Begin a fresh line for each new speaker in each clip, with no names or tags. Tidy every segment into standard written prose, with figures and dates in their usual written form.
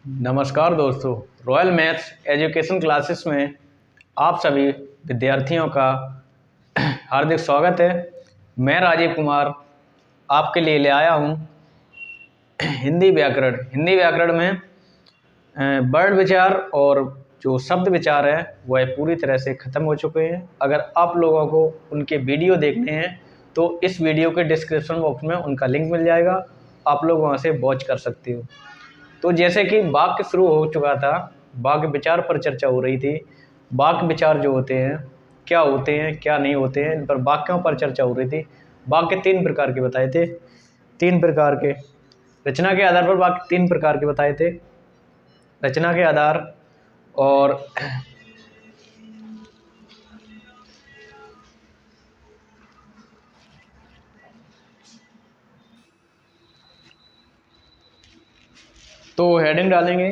नमस्कार दोस्तों, royal maths education classes में आप सभी विद्यार्थियों का हार्दिक स्वागत है। मैं राजीव कुमार आपके लिए ले आया हूँ हिंदी व्याकरण में वर्ड विचार और जो शब्द विचार है वह पूरी तरह से ख़त्म हो चुके हैं। अगर आप लोगों को उनके वीडियो देखने हैं तो इस वीडियो के डिस्क्रिप्शन बॉक्स में उनका लिंक मिल जाएगा, आप लोग वहाँ से वॉच कर सकते हो। तो जैसे कि वाक्य शुरू हो चुका था, वाक्य विचार पर चर्चा हो रही थी। वाक्य विचार जो होते हैं क्या होते हैं क्या नहीं होते हैं, इन पर वाक्यों पर चर्चा हो रही थी। वाक्य तीन प्रकार के बताए थे, तीन प्रकार के रचना के आधार पर वाक्य तीन प्रकार के बताए थे। रचना के आधार और तो हेडिंग डालेंगे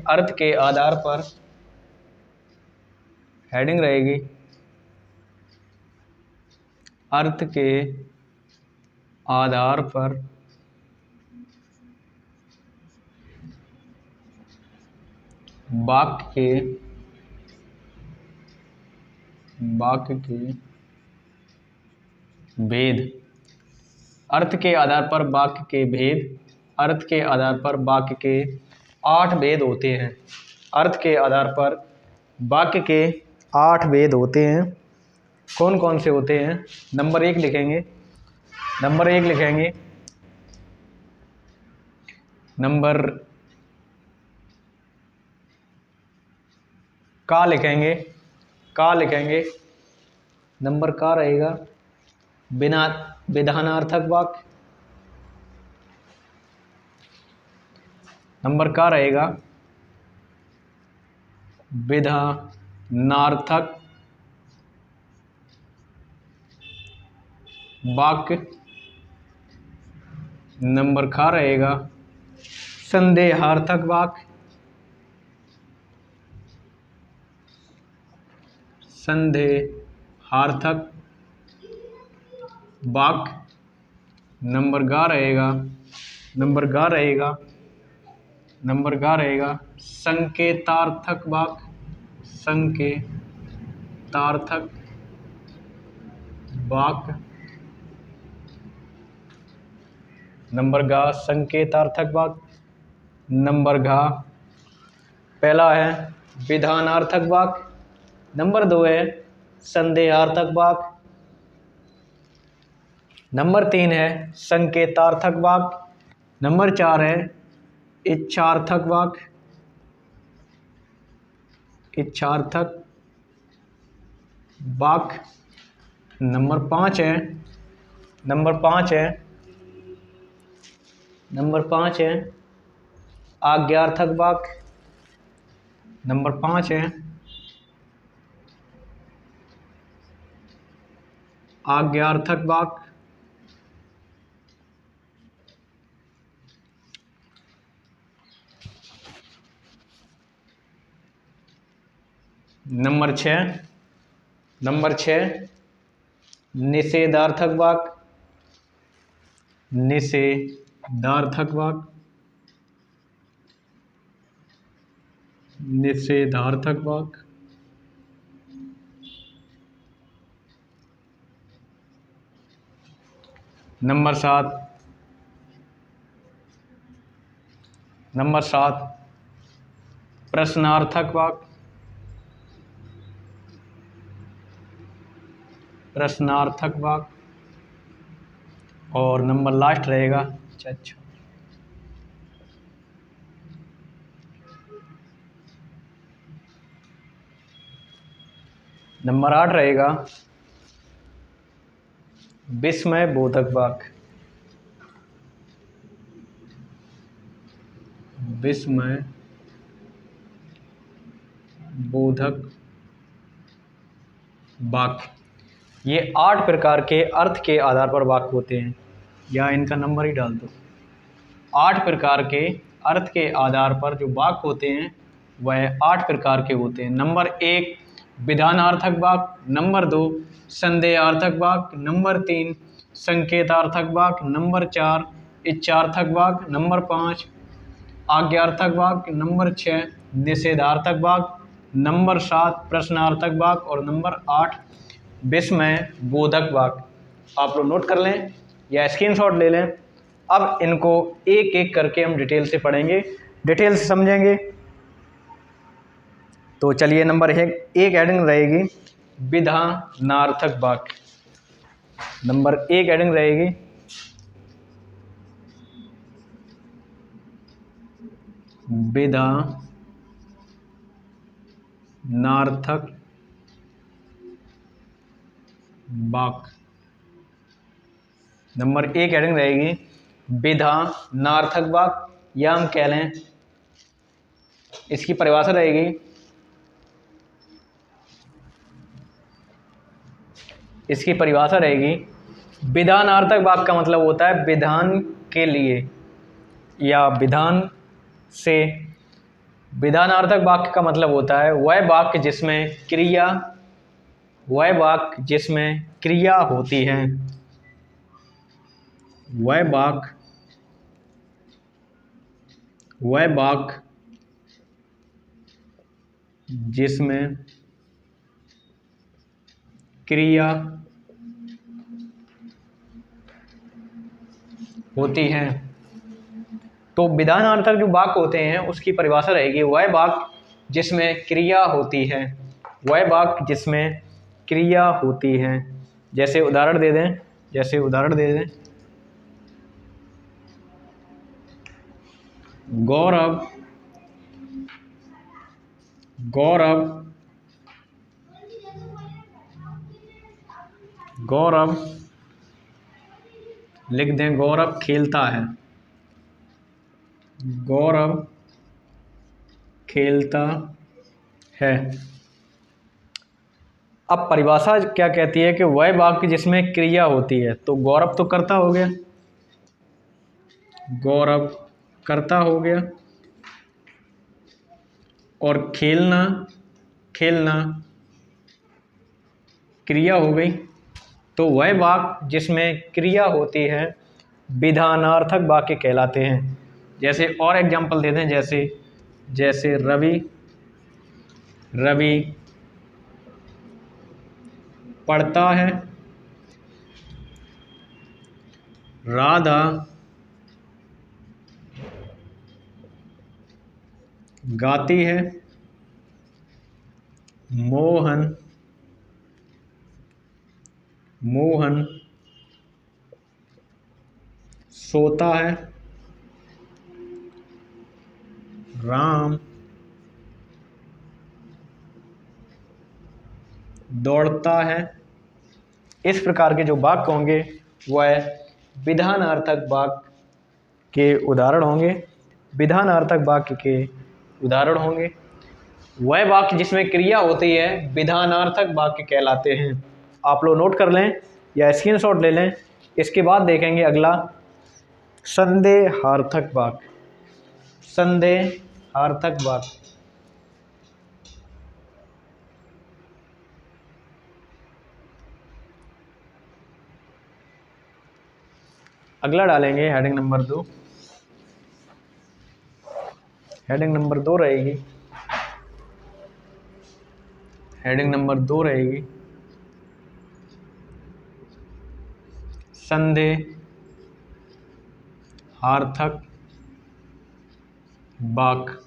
अर्थ के आधार पर। हेडिंग रहेगी अर्थ के आधार पर वाक्य के भेद। अर्थ के आधार पर वाक्य के भेद। अर्थ के आधार पर वाक्य के 8 भेद होते हैं। अर्थ के आधार पर वाक्य के 8 भेद होते हैं। कौन कौन से होते हैं? नंबर एक लिखेंगे, नंबर का लिखेंगे। नंबर का रहेगा बिना विधानार्थक वाक्य। नंबर का रहेगा विधानार्थक वाक्य। नंबर का रहेगा संदेहार्थक वाक्य। संदेहार्थक वाक्य। नंबर गा रहेगा संकेतार्थक वाक्य। संकेतार्थक वाक्य। नंबर गा संकेतार्थक वाक्य। नंबर घा पहला है विधानार्थक वाक्य। नंबर 2 है संदेहार्थक वाक्य। नंबर 3 है संकेतार्थक वाक्य। नंबर 4 है इच्छार्थक वाक्य। इच्छार्थक वाक्य। नंबर 5 है आज्ञार्थक वाक्य। नंबर 5 है आज्ञार्थक वाक्य। नंबर 6 निषेधार्थक वाक्य। निषेधार्थक वाक्य। निषेधार्थक वाक्य। नंबर 7 प्रश्नार्थक वाक्य। प्रश्नार्थक वाक्य। और नंबर लास्ट रहेगा नंबर 8 रहेगा विस्मय बोधक वाक्य। विस्मय बोधक वाक्य। ये 8 प्रकार के अर्थ के आधार पर वाक्य होते हैं, या इनका नंबर ही डाल दो। 8 प्रकार के अर्थ के आधार पर जो वाक्य होते हैं वह 8 प्रकार के होते हैं। नंबर 1 विधानार्थक वाक्य। नंबर 2 संदेहार्थक वाक्य। नंबर 3 संकेतार्थक वाक्य। नंबर 4 इच्छार्थक वाक्य, नंबर 5 आज्ञार्थक वाक्य, नंबर 6 निषेधार्थक वाक्य, नंबर 7 प्रश्नार्थक वाक्य और नंबर 8 विस्मय बोधक वाक्य। आप लोग नोट कर लें या स्क्रीनशॉट ले लें। अब इनको एक एक करके हम डिटेल से पढ़ेंगे, डिटेल से समझेंगे। तो चलिए, नंबर एक हेडिंग रहेगी विधानार्थक वाक्य। नंबर 1 हेडिंग रहेगी विधानार्थक वाक्य। नंबर 1 हेडिंग रहेगी विधानार्थक वाक्य, या हम कह लें इसकी परिभाषा रहेगी, इसकी परिभाषा रहेगी विधानार्थक वाक्य का मतलब होता है विधान के लिए या विधान से। विधानार्थक वाक्य का मतलब होता है वह वाक्य जिसमें क्रिया होती है, वह वाक्य जिसमें क्रिया होती है। तो विधानार्थक जो वाक्य होते हैं उसकी परिभाषा रहेगी वह वाक्य जिसमें क्रिया होती है, वह वाक्य जिसमें क्रिया होती है। जैसे उदाहरण दे दें, गौरव लिख दें, गौरव खेलता है, गौरव खेलता है। अब परिभाषा क्या कहती है कि वह वाक्य जिसमें क्रिया होती है। तो गौरव तो कर्ता हो गया, गौरव कर्ता हो गया, और खेलना क्रिया हो गई। तो वह वाक्य जिसमें क्रिया होती है विधानार्थक वाक्य कहलाते हैं। जैसे और एग्जांपल दे दें, जैसे रवि पढ़ता है, राधा गाती है, मोहन सोता है, राम दौड़ता है। इस प्रकार के जो वाक्य होंगे वह विधानार्थक वाक्य के उदाहरण होंगे, वह वाक्य जिसमें क्रिया होती है विधानार्थक वाक्य कहलाते हैं। आप लोग नोट कर लें या स्क्रीनशॉट ले लें। इसके बाद देखेंगे अगला संदेहार्थक वाक्य। अगला डालेंगे हेडिंग नंबर 2। हेडिंग नंबर 2 रहेगी संदेहार्थक वाक्य।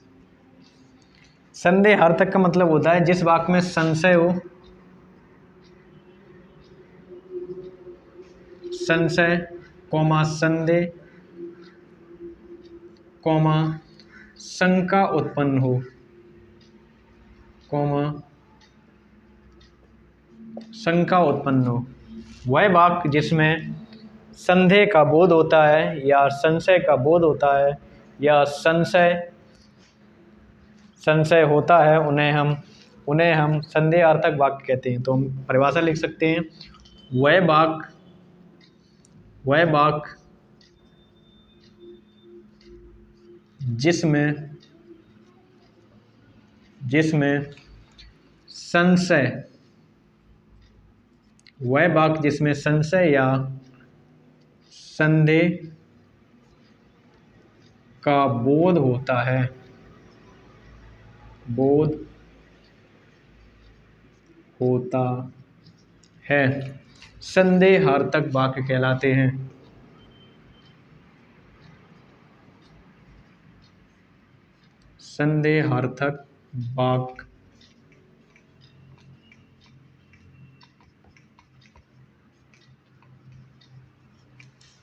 संदेहार्थक का मतलब होता है जिस वाक्य में संशय हो, संदेह, शंका उत्पन्न हो, वह वाक्य जिसमें संदेह का बोध होता है या संशय का बोध होता है या संशय होता है, उन्हें हम संदेहार्थक वाक्य कहते हैं। तो हम परिभाषा लिख सकते हैं, वह वाक्य जिसमें संशय या संदेह का बोध होता है, बोध होता है, संदेहार्थक वाक्य कहलाते हैं। संदेहार्थक वाक्य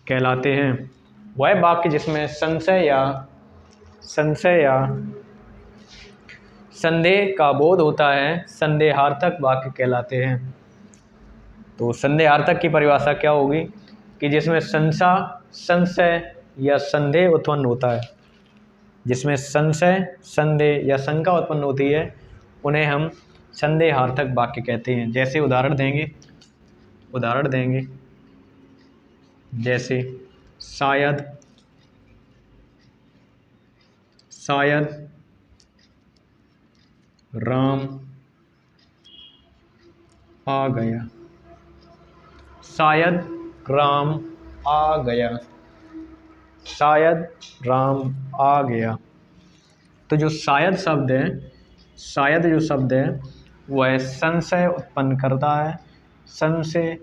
कहलाते हैं। वह वाक्य जिसमें संशय या संदेह का बोध होता है, संदेहार्थक वाक्य कहलाते हैं। तो संदेहार्थक की परिभाषा क्या होगी कि जिसमें संशय या संदेह उत्पन्न होता है, जिसमें संशय, संदेह या शंका उत्पन्न होती है, उन्हें हम संदेहार्थक वाक्य कहते हैं। जैसे उदाहरण देंगे जैसे शायद राम आ गया, शायद राम आ गया, शायद राम आ गया। तो जो शायद जो शब्द है वह संशय उत्पन्न करता है, संशय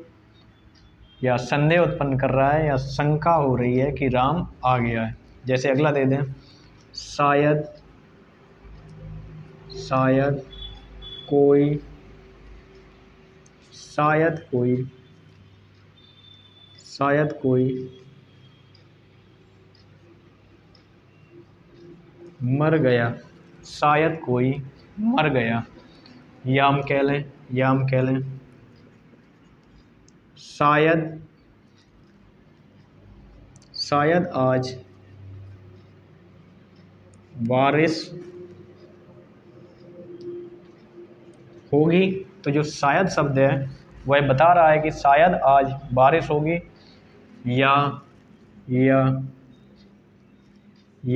या संदेह उत्पन्न कर रहा है या शंका हो रही है कि राम आ गया है। जैसे अगला दे दें, शायद कोई मर गया, शायद कोई मर गया। या हम कह लें शायद आज बारिश होगी। तो जो शायद शब्द है वह बता रहा है कि शायद आज बारिश होगी। या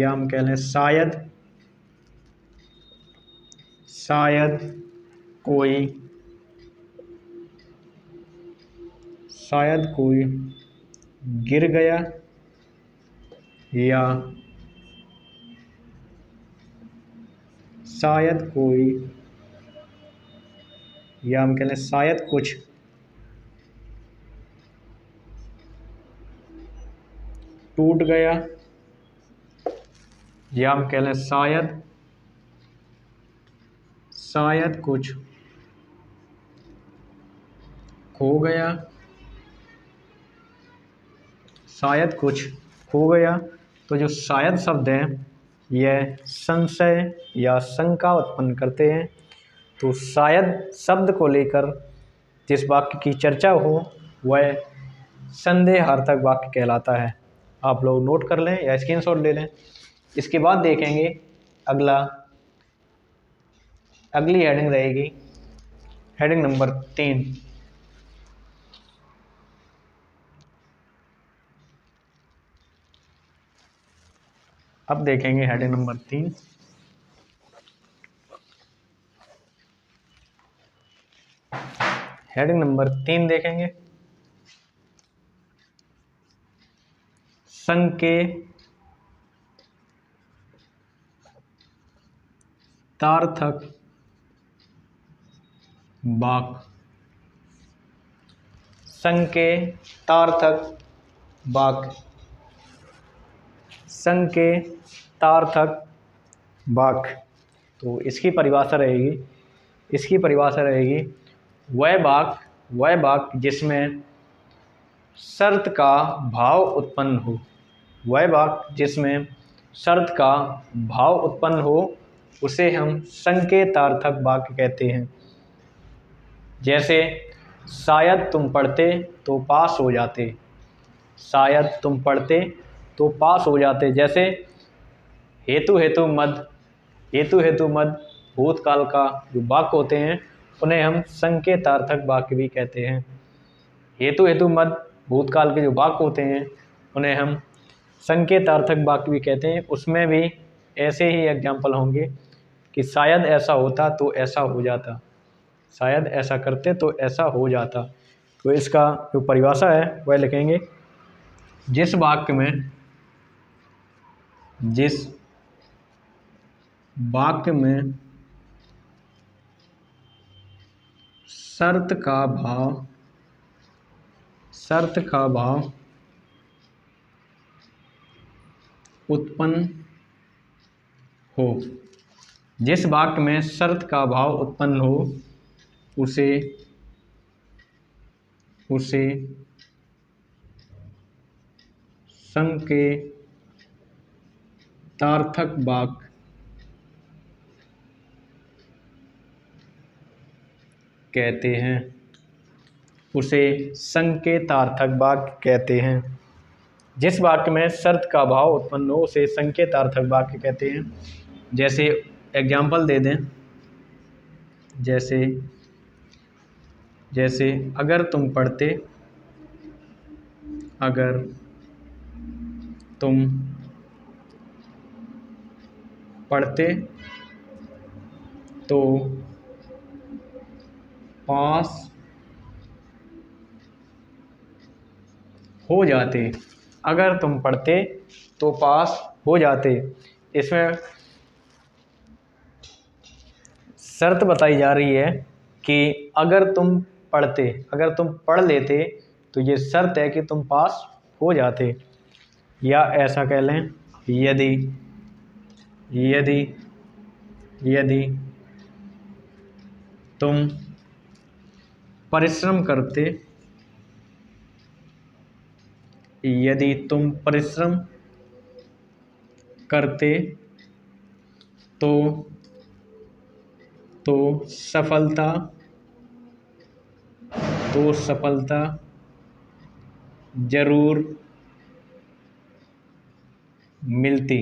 हम कह लें शायद कोई गिर गया। या हम कह लें शायद कुछ टूट गया। या हम कह लें शायद कुछ खो गया, शायद कुछ खो गया। तो जो शायद शब्द है यह संशय या शंका उत्पन्न करते हैं। तो शायद शब्द को लेकर जिस वाक्य की चर्चा हो वह संदेहार्थक वाक्य कहलाता है। आप लोग नोट कर लें या स्क्रीनशॉट ले लें। इसके बाद देखेंगे अगली हेडिंग रहेगी हेडिंग नंबर 3। अब देखेंगे हेडिंग नंबर 3। हेडिंग नंबर 3 देखेंगे संकेतार्थक वाक्य। संकेतार्थक वाक्य। तो इसकी परिभाषा रहेगी वह वाक्य जिसमें शर्त का भाव उत्पन्न हो। वह वाक्य जिसमें शर्त का भाव उत्पन्न हो उसे हम संकेतार्थक वाक्य कहते हैं। जैसे शायद तुम पढ़ते तो पास हो जाते, शायद तुम पढ़ते तो पास हो जाते। जैसे हेतु मद भूतकाल का जो वाक्य होते हैं उन्हें हम संकेतार्थक वाक्य भी कहते हैं। हेतु मद भूतकाल के जो वाक्य होते हैं उन्हें हम संकेतार्थक वाक्य भी कहते हैं। उसमें भी ऐसे ही एग्जाम्पल होंगे कि शायद ऐसा होता तो ऐसा हो जाता, शायद ऐसा करते तो ऐसा हो जाता। तो इसका जो परिभाषा है वह लिखेंगे जिस वाक्य में जिस वाक्य में शर्त का भाव उत्पन्न हो। जिस वाक्य में शर्त का भाव उत्पन्न हो उसे संकेतार्थक वाक्य कहते हैं। उसे संकेतार्थक वाक्य कहते हैं। जिस वाक्य में शर्त का भाव उत्पन्न हो उसे संकेतार्थक वाक्य कहते हैं। जैसे एग्जाम्पल दे दें, जैसे अगर तुम पढ़ते तो पास हो जाते। अगर तुम पढ़ते तो पास हो जाते। इसमें शर्त बताई जा रही है कि अगर तुम पढ़ लेते तो ये शर्त है कि तुम पास हो जाते। या ऐसा कह लें, यदि तुम परिश्रम करते तो सफलता जरूर मिलती।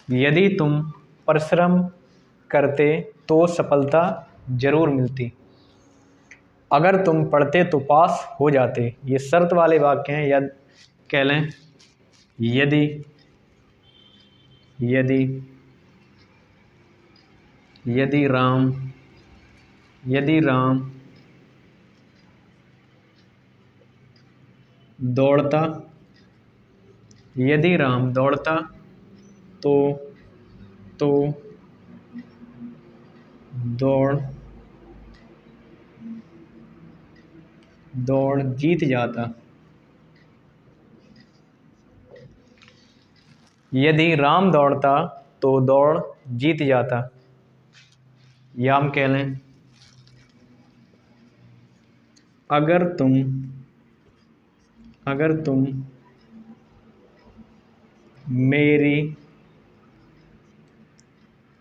यदि तुम परिश्रम करते तो सफलता जरूर मिलती। अगर तुम पढ़ते तो पास हो जाते। ये शर्त वाले वाक्य हैं। या कह लें, यदि राम दौड़ता तो दौड़ जीत जाता। यदि राम दौड़ता तो दौड़ जीत जाता। या हम कह लें, अगर तुम मेरी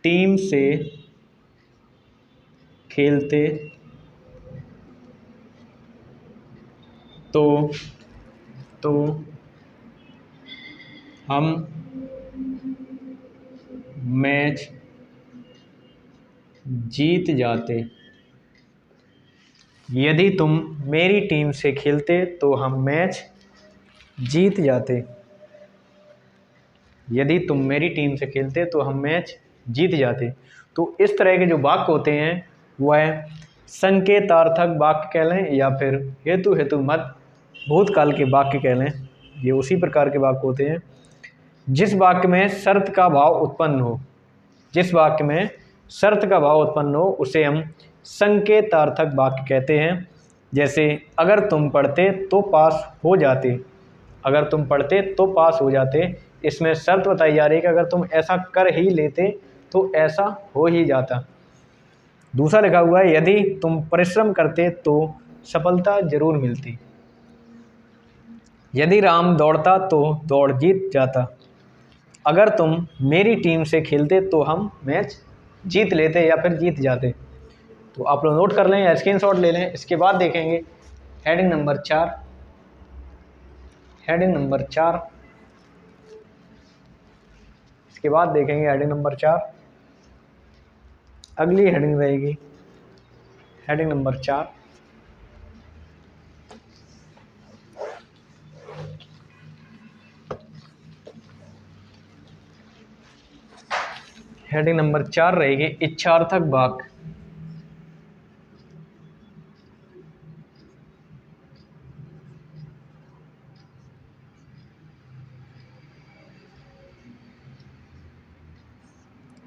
टीम से खेलते तो हम मैच जीत जाते। यदि तुम मेरी टीम से खेलते तो हम मैच जीत जाते। यदि तुम मेरी टीम से खेलते तो हम मैच जीत जाते। तो इस तरह के जो वाक्य होते हैं वह संकेतार्थक वाक्य कह लें या फिर हेतु मत भूतकाल के वाक्य कह लें। ये उसी प्रकार के वाक्य होते हैं जिस वाक्य में शर्त का भाव उत्पन्न हो। जिस वाक्य में शर्त का भाव उत्पन्न हो उसे हम संकेतार्थक वाक्य कहते हैं। जैसे अगर तुम पढ़ते तो पास हो जाते। अगर तुम पढ़ते तो पास हो जाते। इसमें शर्त बताई जा रही है कि अगर तुम ऐसा कर ही लेते तो ऐसा हो ही जाता। दूसरा लिखा हुआ है, यदि तुम परिश्रम करते तो सफलता जरूर मिलती। यदि राम दौड़ता तो दौड़ जीत जाता। अगर तुम मेरी टीम से खेलते तो हम मैच जीत लेते या फिर जीत जाते। तो आप लोग नोट कर लें या स्क्रीनशॉट ले लें। इसके बाद देखेंगे हेडिंग नंबर 4। इसके बाद देखेंगे हेडिंग नंबर 4। अगली हेडिंग रहेगी हेडिंग नंबर 4। हेडिंग नंबर 4 रहेगी इच्छार्थक वाक्य।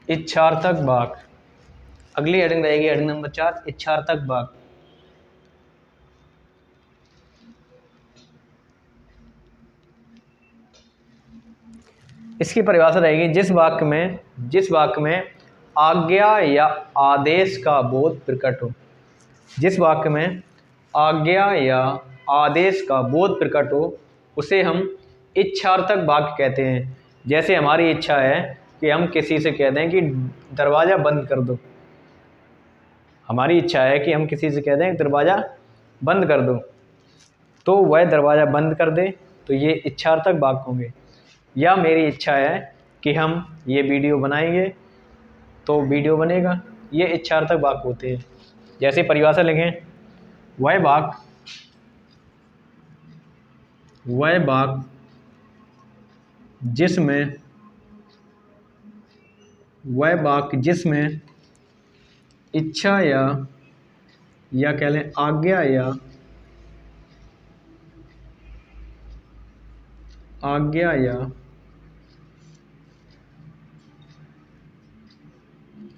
इच्छार्थक वाक्य। अगली हेडिंग रहेगी हेडिंग नंबर 4, इच्छार्थक वाक्य। इसकी परिभाषा रहेगी जिस वाक्य में आज्ञा या आदेश का बोध प्रकट हो। जिस वाक्य में आज्ञा या आदेश का बोध प्रकट हो उसे हम इच्छार्थक वाक्य कहते हैं। जैसे हमारी इच्छा है कि हम किसी से कह दें कि दरवाज़ा बंद कर दो। हमारी इच्छा है कि हम किसी से कह दें दरवाज़ा बंद कर दो, तो वह दरवाज़ा बंद कर दे, तो ये इच्छार्थक वाक्य होंगे। या मेरी इच्छा है कि हम ये वीडियो बनाएंगे, तो वीडियो बनेगा, ये इच्छार्थक वाक्य होते हैं। जैसे परिभाषा लिखें, वह वाक्य जिसमें इच्छा या कह लें आज्ञा या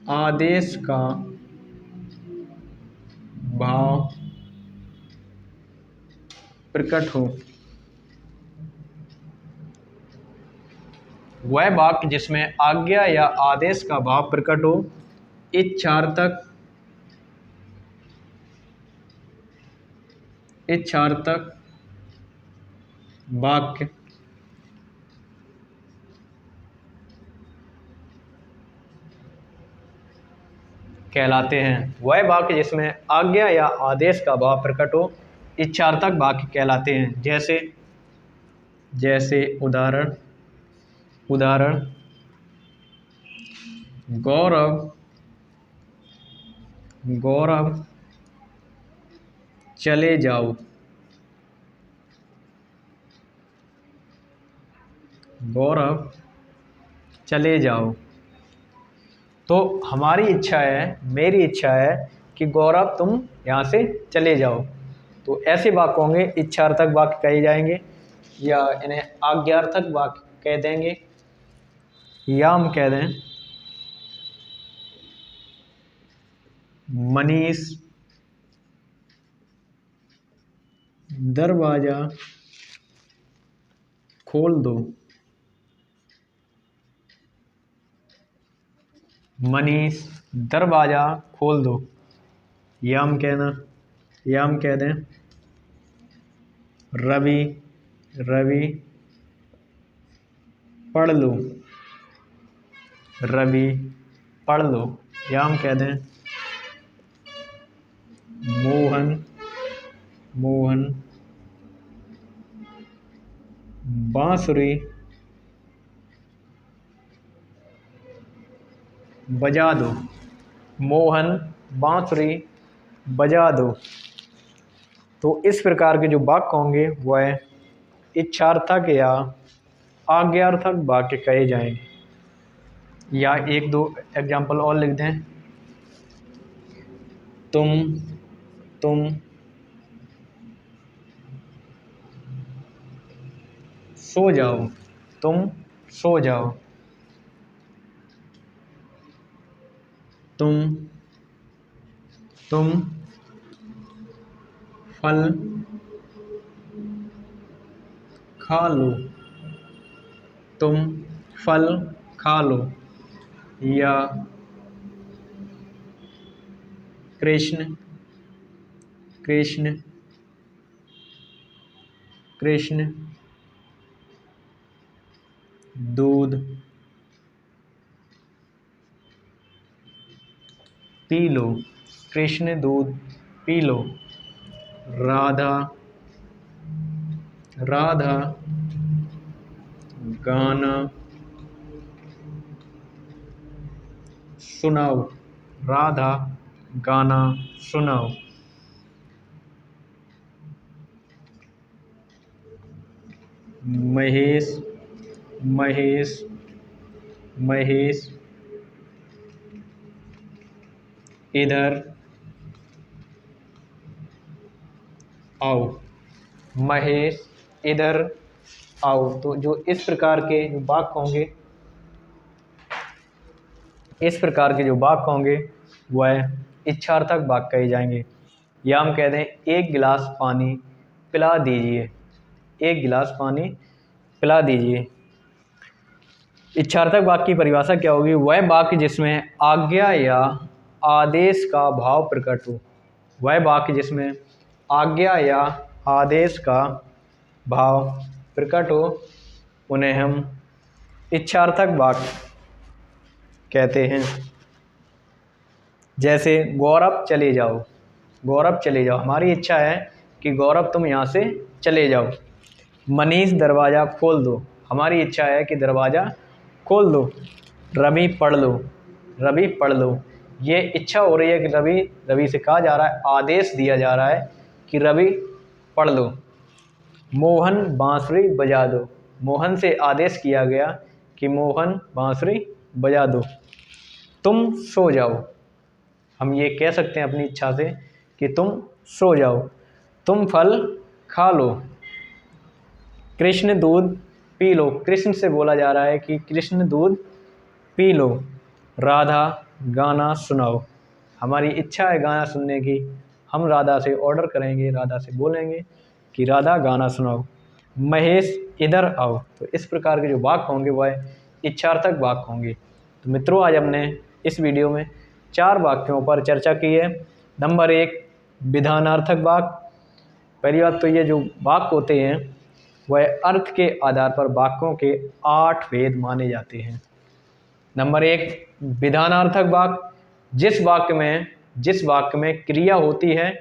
आदेश का भाव प्रकट हो। वह वाक्य जिसमें आज्ञा या आदेश का भाव प्रकट हो इच्छार्थक वाक्य कहलाते हैं। वह वाक्य जिसमें आज्ञा या आदेश का भाव प्रकट हो इच्छार्थक वाक्य कहलाते हैं। जैसे उदाहरण गौरव चले जाओ। गौरव चले जाओ। तो हमारी इच्छा है, मेरी इच्छा है कि गौरव तुम यहाँ से चले जाओ। तो ऐसे वाक्य होंगे इच्छार्थक वाक्य कहे जाएंगे, या इन्हें आज्ञार्थक वाक्य कह देंगे, या हम कह दें मनीष दरवाजा खोल दो। मनीष दरवाजा खोल दो। या हम कह दें रवि पढ़ लो। रवि पढ़ लो। या हम कह दें मोहन बांसुरी बजा दो। मोहन बांसुरी बजा दो। तो इस प्रकार के जो वाक्य होंगे वह इच्छार्थक या आज्ञार्थक वाक्य कहे जाएंगे। या एक दो एग्जाम्पल और लिख दें, तुम सो जाओ। तुम सो जाओ। तुम फल खा लो। तुम फल खा लो। या कृष्ण दूध पी लो। कृष्ण दूध पी लो। राधा गाना सुनाओ। राधा गाना सुनाओ। महेश इधर आओ। महेश इधर आओ। तो जो इस प्रकार के वाक्य होंगे इस प्रकार के जो वाक्य होंगे वह इच्छार्थक वाक्य कहे जाएंगे। या हम कहते हैं एक गिलास पानी पिला दीजिए, एक गिलास पानी पिला दीजिए। इच्छार्थक वाक्य की परिभाषा क्या होगी? वह वाक्य जिसमें आज्ञा या आदेश का भाव प्रकट हो, वह वाक्य जिसमें आज्ञा या आदेश का भाव प्रकट हो उन्हें हम इच्छार्थक वाक्य कहते हैं। जैसे गौरव चले जाओ, गौरव चले जाओ, हमारी इच्छा है कि गौरव तुम यहाँ से चले जाओ। मनीष दरवाज़ा खोल दो, हमारी इच्छा है कि दरवाज़ा खोल दो। रवि पढ़ लो, रवि पढ़ लो, ये इच्छा हो रही है कि रवि से कहा जा रहा है, आदेश दिया जा रहा है कि रवि पढ़ लो। मोहन बांसुरी बजा दो, मोहन से आदेश किया गया कि मोहन बांसुरी बजा दो। तुम सो जाओ, हम ये कह सकते हैं अपनी इच्छा से कि तुम सो जाओ। तुम फल खा लो। कृष्ण दूध पी लो, कृष्ण से बोला जा रहा है कि कृष्ण दूध पी लो। राधा गाना सुनाओ, हमारी इच्छा है गाना सुनने की, हम राधा से ऑर्डर करेंगे, राधा से बोलेंगे कि राधा गाना सुनाओ। महेश इधर आओ। तो इस प्रकार के जो वाक्य होंगे वह इच्छार्थक वाक्य होंगे। तो मित्रों, आज हमने इस वीडियो में 4 वाक्यों पर चर्चा की है। नंबर 1 विधानार्थक वाक्य। पहली बात तो ये जो वाक्य होते हैं वह अर्थ के आधार पर वाक्यों के 8 भेद माने जाते हैं। नंबर 1 विधानार्थक वाक्य, जिस वाक्य में क्रिया होती है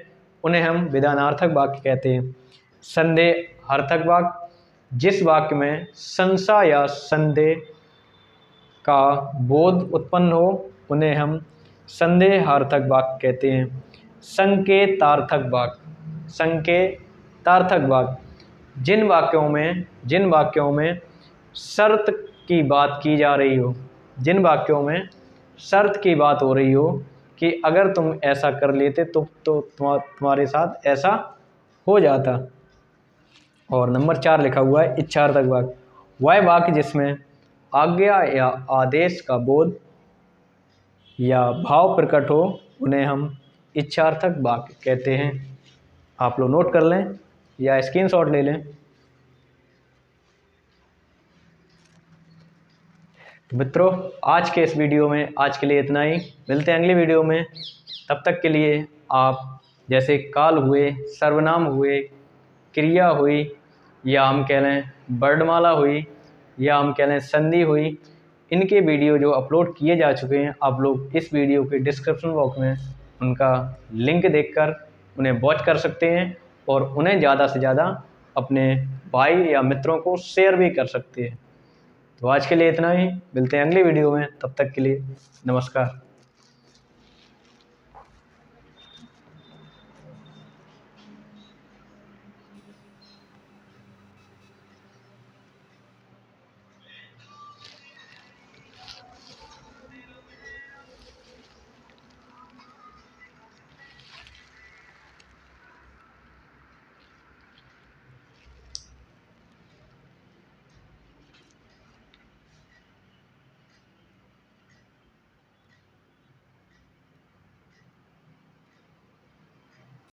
उन्हें हम विधानार्थक वाक्य कहते हैं। संदेहार्थक वाक्य, जिस वाक्य में संशय या संदेह का बोध उत्पन्न हो उन्हें हम संदेहार्थक वाक्य कहते हैं। संकेतार्थक वाक्य, संकेतार्थक वाक्य, जिन वाक्यों में शर्त की बात की जा रही हो, जिन वाक्यों में शर्त की बात हो रही हो कि अगर तुम ऐसा कर लेते तो तुम्हारे साथ ऐसा हो जाता। और नंबर 4 लिखा हुआ है इच्छार्थक वाक्य, वह वाक्य जिसमें आज्ञा या आदेश का बोध या भाव प्रकट हो उन्हें हम इच्छार्थक वाक्य कहते हैं। आप लोग नोट कर लें या स्क्रीनशॉट ले लें। तो मित्रों, आज के इस वीडियो में आज के लिए इतना ही। मिलते हैं अगली वीडियो में। तब तक के लिए आप जैसे काल हुए, सर्वनाम हुए, क्रिया हुई, या हम कह लें वर्णमाला हुई, या हम कह लें संधि हुई, इनके वीडियो जो अपलोड किए जा चुके हैं, आप लोग इस वीडियो के डिस्क्रिप्शन बॉक्स में उनका लिंक देखकर उन्हें वॉच कर सकते हैं और उन्हें ज़्यादा से ज़्यादा अपने भाई या मित्रों को शेयर भी कर सकते हैं। तो आज के लिए इतना ही। मिलते हैं अगली वीडियो में, तब तक के लिए नमस्कार।